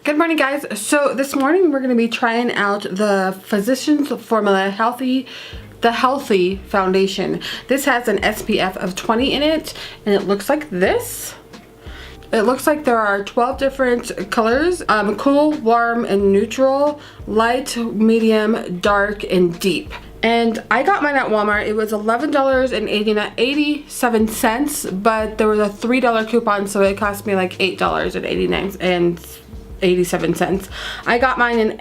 Good morning, guys. So this morning we're going to be trying out the Physicians Formula the Healthy Foundation. This has an SPF of 20 in it, and it looks like this. It looks like there are 12 different colors, cool, warm, and neutral, light, medium, dark, and deep. And I got mine at Walmart. It was $11.87, but there was a $3 coupon, so it cost me like $8.87. I got mine in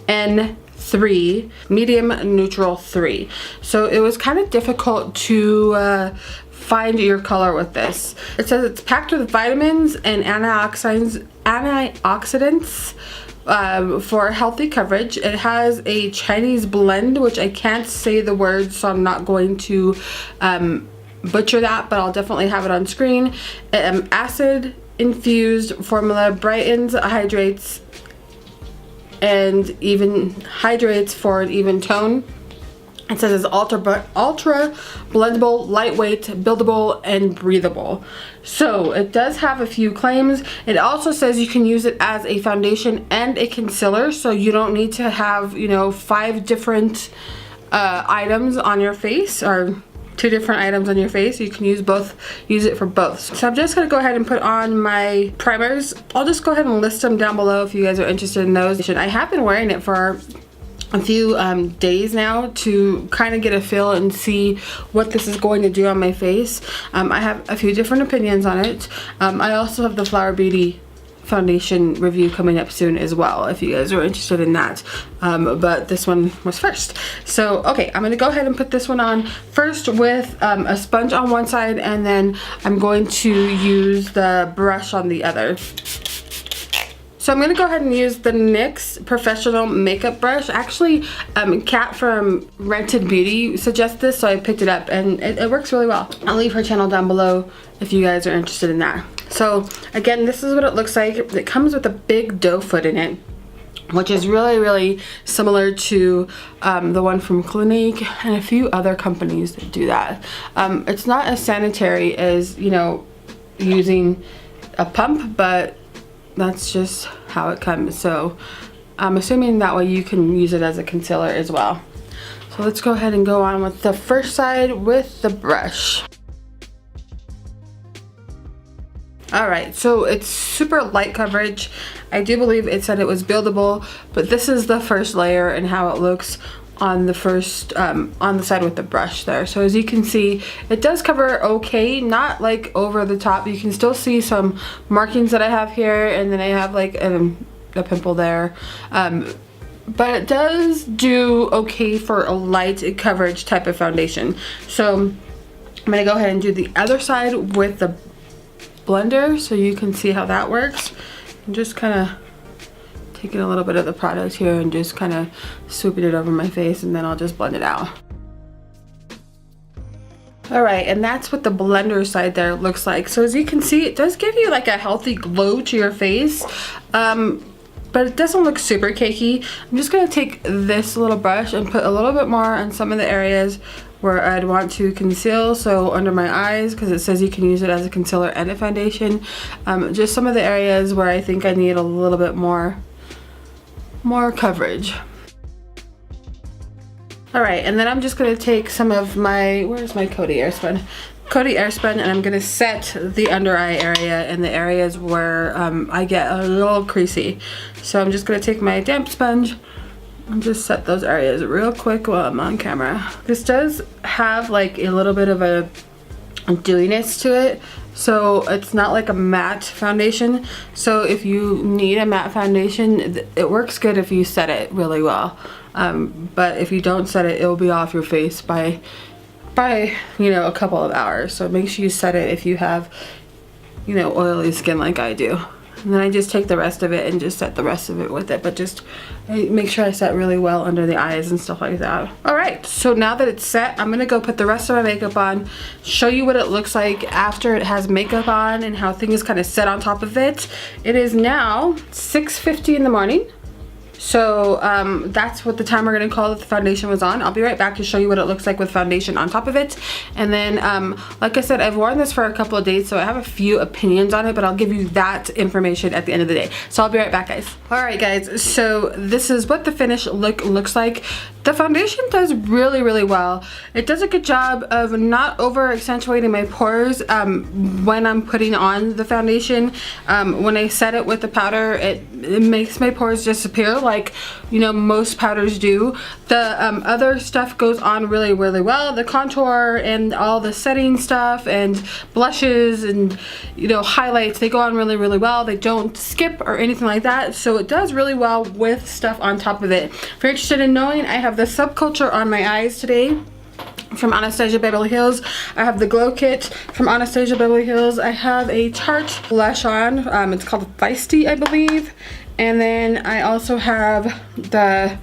MN3, medium, neutral 3. So it was kind of difficult to find your color with this. It says it's packed with vitamins and antioxidants for healthy coverage. It has a Chinese blend, which I can't say the words, so I'm not going to butcher that, but I'll definitely have it on screen. Acid infused formula brightens, hydrates, and even hydrates for an even tone. It says it's ultra blendable, lightweight, buildable, and breathable. So it does have a few claims. It also says you can use it as a foundation and a concealer, so you don't need to have, you know, 5 different items on your face, or 2 different items on your face. You can use it for both. So I'm just gonna go ahead and put on my primers. I'll just go ahead and list them down below if you guys are interested in those. I have been wearing it for a few days now to kind of get a feel and see what this is going to do on my face. I have a few different opinions on it. I also have the Flower Beauty foundation review coming up soon as well, if you guys are interested in that, but this one was first. So okay, I'm gonna go ahead and put this one on first with a sponge on one side, and then I'm going to use the brush on the other. So I'm gonna go ahead and use the NYX Professional Makeup Brush. Actually, Kat from Rented Beauty suggests this, so I picked it up, and it works really well. I'll leave her channel down below if you guys are interested in that. So again, this is what it looks like. It comes with a big doe foot in it, which is really similar to the one from Clinique and a few other companies that do that. It's not as sanitary as, you know, using a pump, but that's just how it comes. So I'm assuming that way you can use it as a concealer as well. So let's go ahead and go on with the first side with the brush. Alright, so it's super light coverage. I do believe it said it was buildable, but this is the first layer and how it looks on the first, on the side with the brush there. So as you can see, it does cover okay, not like over the top. You can still see some markings that I have here, and then I have like a pimple there. But it does do okay for a light coverage type of foundation. So I'm gonna go ahead and do the other side with the blender so you can see how that works. I'm just kind of taking a little bit of the product here and just kind of swooping it over my face, and then I'll just blend it out. Alright, and that's what the blender side there looks like. So as you can see, it does give you like a healthy glow to your face, but it doesn't look super cakey. I'm just going to take this little brush and put a little bit more on some of the areas where I'd want to conceal, so under my eyes, because it says you can use it as a concealer and a foundation. Just some of the areas where I think I need a little bit more coverage. Alright, and then I'm just going to take some of my, where's my Coty Airspun? Coty Airspun, and I'm going to set the under eye area and the areas where I get a little creasy. So I'm just going to take my damp sponge and just set those areas real quick while I'm on camera. This does have like a little bit of a dewiness to it, so it's not like a matte foundation. So if you need a matte foundation, it works good if you set it really well. But if you don't set it, it'll be off your face by you know, a couple of hours. So make sure you set it if you have, you know, oily skin like I do. And then I just take the rest of it and just set the rest of it with it, but just make sure I set really well under the eyes and stuff like that. Alright, so now that it's set, I'm gonna go put the rest of my makeup on, show you what it looks like after it has makeup on and how things kind of set on top of it. It is now 6:50 in the morning. So that's what the time we're gonna call that the foundation was on. I'll be right back to show you what it looks like with foundation on top of it. And then, like I said, I've worn this for a couple of days, so I have a few opinions on it, but I'll give you that information at the end of the day. So I'll be right back, guys. All right, guys, so this is what the finished look looks like. The foundation does really, really well. It does a good job of not over accentuating my pores when I'm putting on the foundation. When I set it with the powder, it makes my pores disappear like, you know, most powders do. The other stuff goes on really, really well. The contour and all the setting stuff and blushes and, you know, highlights, they go on really, really well. They don't skip or anything like that. So it does really well with stuff on top of it. If you're interested in knowing, I have the Subculture on my eyes today from Anastasia Beverly Hills. I have the Glow Kit from Anastasia Beverly Hills. I have a Tarte blush on. It's called Feisty, I believe. And then I also have the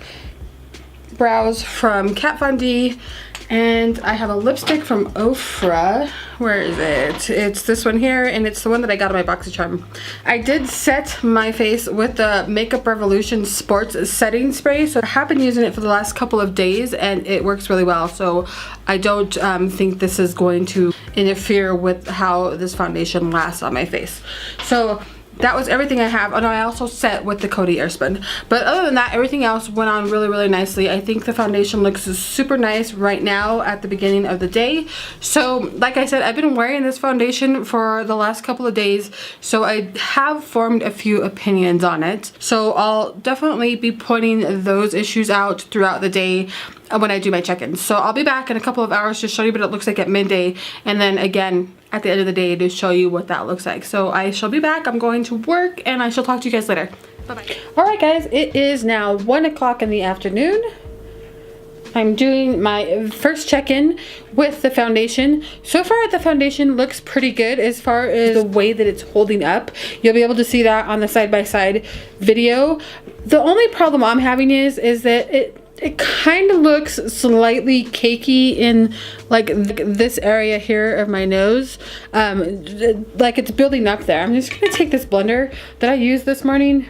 brows from Kat Von D. And I have a lipstick from Ofra. Where is it? It's this one here, and it's the one that I got on my Boxy Charm. I did set my face with the Makeup Revolution Sports Setting Spray, so I have been using it for the last couple of days, and it works really well. So I don't think this is going to interfere with how this foundation lasts on my face. So that was everything I have. Oh no, I also set with the Coty Airspun. But other than that, everything else went on really, really nicely. I think the foundation looks super nice right now at the beginning of the day. So, like I said, I've been wearing this foundation for the last couple of days, so I have formed a few opinions on it. So I'll definitely be pointing those issues out throughout the day when I do my check-ins. So I'll be back in a couple of hours to show you what it looks like at midday, and then again at the end of the day to show you what that looks like. So I shall be back. I'm going to work, and I shall talk to you guys later. Bye-bye. Alright guys, it is now 1 o'clock in the afternoon. I'm doing my first check-in with the foundation. So far the foundation looks pretty good as far as the way that it's holding up. You'll be able to see that on the side-by-side video. The only problem I'm having is that it kind of looks slightly cakey in like this area here of my nose. Like it's building up there. I'm just gonna take this blender that I used this morning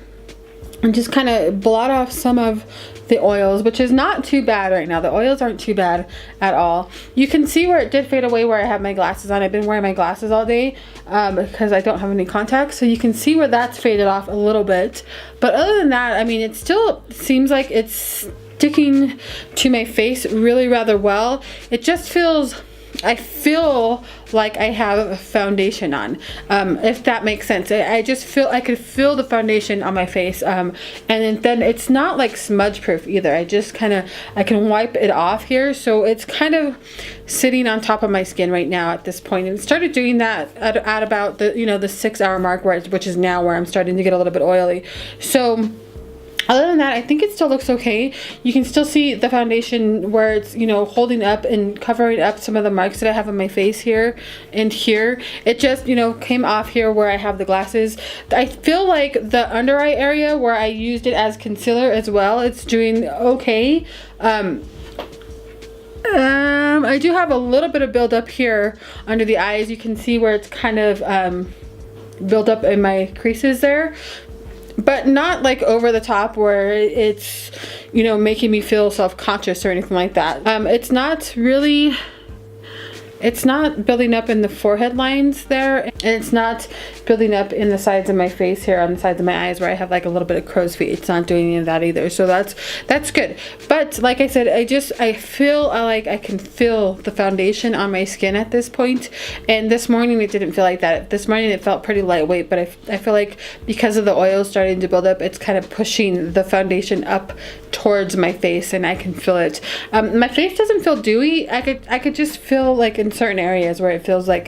and just kind of blot off some of the oils, which is not too bad right now. The oils aren't too bad at all. You can see where it did fade away where I have my glasses on. I've been wearing my glasses all day because I don't have any contacts. So you can see where that's faded off a little bit. But other than that, I mean, it still seems like it's sticking to my face really rather well. It just feels, I feel like I have a foundation on, if that makes sense. I just feel, I could feel the foundation on my face, and then it's not like smudge proof either. I just kind of, I can wipe it off here, so it's kind of sitting on top of my skin right now at this point. And it started doing that at about the, you know, the 6 hour mark, which is now where I'm starting to get a little bit oily. So other than that, I think it still looks okay. You can still see the foundation where it's, you know, holding up and covering up some of the marks that I have on my face here and here. It just, you know, came off here where I have the glasses. I feel like the under eye area where I used it as concealer as well, it's doing okay. I do have a little bit of buildup here under the eyes. You can see where it's kind of built up in my creases there. But not like over the top where it's, you know, making me feel self-conscious or anything like that. It's not really, it's not building up in the forehead lines there, and it's not building up in the sides of my face here on the sides of my eyes where I have like a little bit of crow's feet. It's not doing any of that either, so that's good. But like I said, I feel like I can feel the foundation on my skin at this point, and this morning it didn't feel like that. This morning it felt pretty lightweight, but I feel like because of the oil starting to build up, it's kind of pushing the foundation up towards my face, and I can feel it. My face doesn't feel dewy. I could just feel like in certain areas where it feels like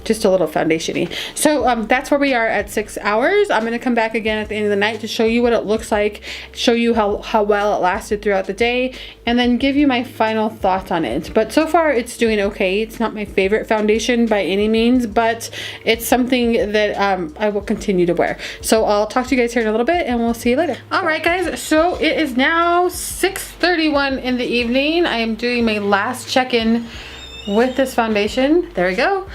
just a little foundation-y. So that's where we are at 6 hours. I'm gonna come back again at the end of the night to show you what it looks like, show you how well it lasted throughout the day, and then give you my final thoughts on it. But so far it's doing okay. It's not my favorite foundation by any means, but it's something that I will continue to wear. So I'll talk to you guys here in a little bit, and we'll see you later. All right guys, so it is now 6:31 in the evening. I am doing my last check-in with this foundation. There we go.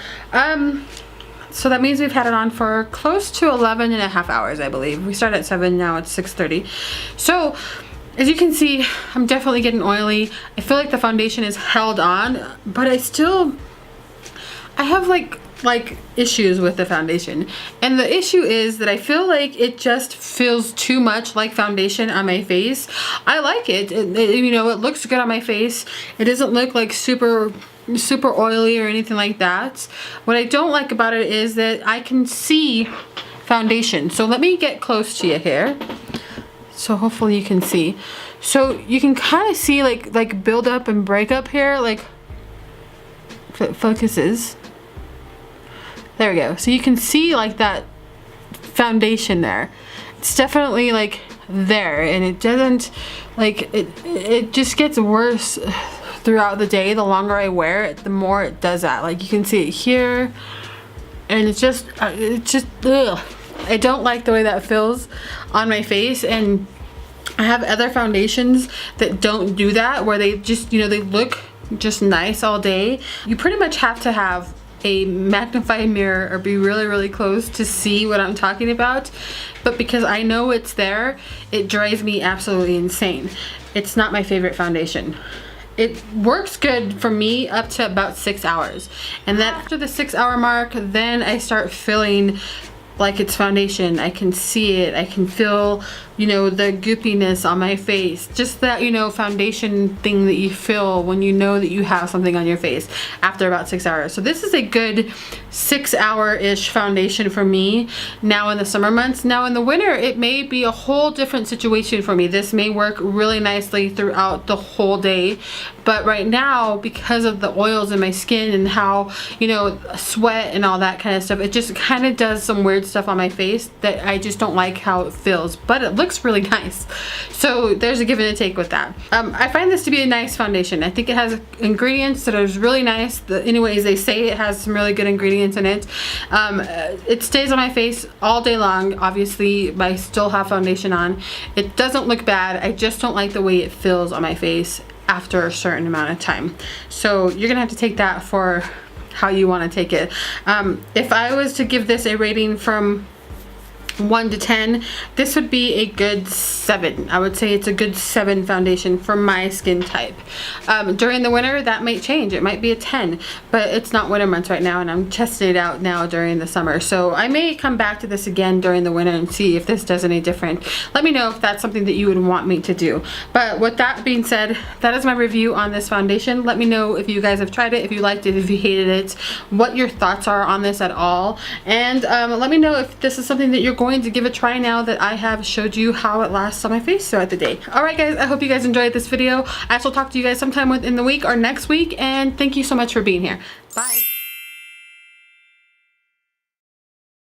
So that means we've had it on for close to 11.5 hours, I believe. We started at 7, now it's 6:30. So as you can see, I'm definitely getting oily. I feel like the foundation is held on, but I have like issues with the foundation. And the issue is that I feel like it just feels too much like foundation on my face. I like it. You know, it looks good on my face. It doesn't look like super oily or anything like that. What I don't like about it is that I can see foundation. So let me get close to you here. So hopefully you can see. So you can kind of see like build up and break up here, like if it focuses. There we go. So you can see like that foundation there. It's definitely like there, and it doesn't like it just gets worse throughout the day. The longer I wear it, the more it does that. Like you can see it here, and it's just ugh. I don't like the way that feels on my face, and I have other foundations that don't do that, where they just, you know, they look just nice all day. You pretty much have to have a magnifying mirror or be really close to see what I'm talking about, but because I know it's there, it drives me absolutely insane. It's not my favorite foundation. It works good for me up to about 6 hours, and then after the 6-hour mark, then I start feeling like it's foundation. I can see it. I can feel, you know, the goopiness on my face. Just that, you know, foundation thing that you feel when you know that you have something on your face after about 6 hours. So this is a good 6-hour-ish foundation for me now in the summer months. Now in the winter, it may be a whole different situation for me. This may work really nicely throughout the whole day. But right now, because of the oils in my skin and how, you know, sweat and all that kind of stuff, it just kind of does some weird stuff on my face that I just don't like how it feels. But it looks really nice. So there's a give and a take with that. I find this to be a nice foundation. I think it has ingredients that are really nice. Anyways, they say it has some really good ingredients in it. It stays on my face all day long. Obviously, I still have foundation on. It doesn't look bad. I just don't like the way it feels on my face after a certain amount of time. So you're gonna have to take that for how you want to take it. If I was to give this a rating from 1 to 10, this would be a good 7. I would say it's a good 7 foundation for my skin type. During the winter, that might change. It might be a 10, but it's not winter months right now, and I'm testing it out now during the summer. So I may come back to this again during the winter and see if this does any different. Let me know if that's something that you would want me to do. But with that being said, that is my review on this foundation. Let me know if you guys have tried it, if you liked it, if you hated it, what your thoughts are on this at all. And let me know if this is something that you're going to give a try now that I have showed you how it lasts on my face throughout the day. Alright guys, I hope you guys enjoyed this video. I shall talk to you guys sometime within the week or next week, and thank you so much for being here. Bye!